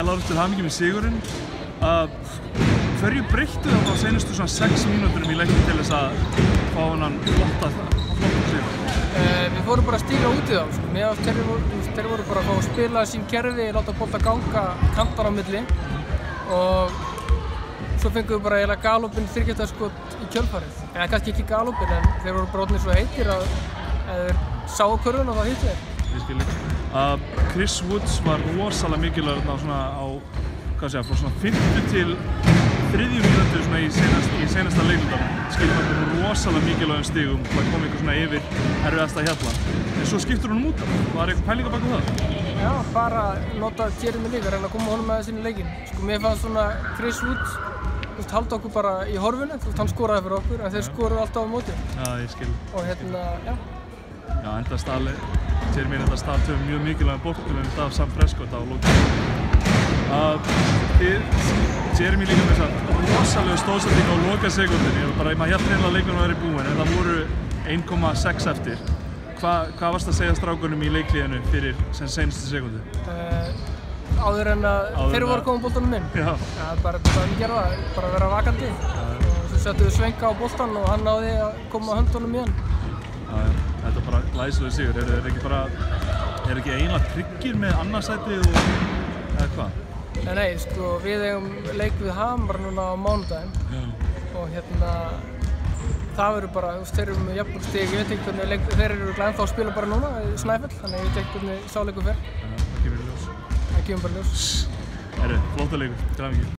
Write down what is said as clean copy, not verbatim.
Lárus, til hamingju með sigurinn. Hverju breyttu það á seinustu svona 6 mínúturum í leiknum til þess að fá hennan flotta sigur? Við fórum bara að stíga út í þá, sko. Þeir voru bara að fá að spila sín kerfi, láta bolta ganga kantar á milli og svo fengum við bara eiginlega galopinn þriggjastaskot í kjölfarið. Eða kannski ekki galopinn, en þeir voru bara orðnir svo heitir að þeir sáu körfuna og þá hittu þeir. Ég skil ekki. Chris Woods var rosalega mikilvægur svona á, hvað segja, frá svona 5. til 3. mínútu svona í seinasta leiklutanum. Skiptir hann rosalega mikilvægum stigum og það kom eitthvað svona yfir erfiðasta hjalla. En svo skiptur hún út af. Var eitthvað pæling á bak við það? Já, bara nota Jeremy líka, reyna að koma honum með sinni leikinn. Sko, mér fannst svona Chris Woods halda okkur bara í horfinu, hann skoraði fyrir okkur, en þeir skoruðu alltaf á móti. Já, ég skil. Og já. Já, Jeremy stal tveim mjög mikilvægum boltum af Sam Prescott á lokum. Jeremy líka með þess rosalegu stóðsendingu á lokasekúndunni. Maður hélt reynilega að leiknum væri búinn, en það voru 1,6 eftir. Hvað varst að segja strákunum í leikliðinu fyrir seinustu sekúndu? Áður en að þeir voru að koma boltanum inn. Já. Bara að gera það, bara að vera vakandi. Og svo settum við Svenka á boltan og hann náði að koma höndunum í hann. Þetta er bara glæsilegur sigur. Er ekki eiginlega tryggir með annarsætið eða hvað? Nei, sko, við eigum leik við Hamar núna á mánudaginn og það verður bara, þeir eru með jafnvel stig, ég veit ekki hvernig þeir eru ennþá að spila bara núna í Snæfell, þannig ég veit ekki hvernig sá leikur fer. Það kemur í ljós. Það kemur bara í ljós. Flottur leikur, til hamingju.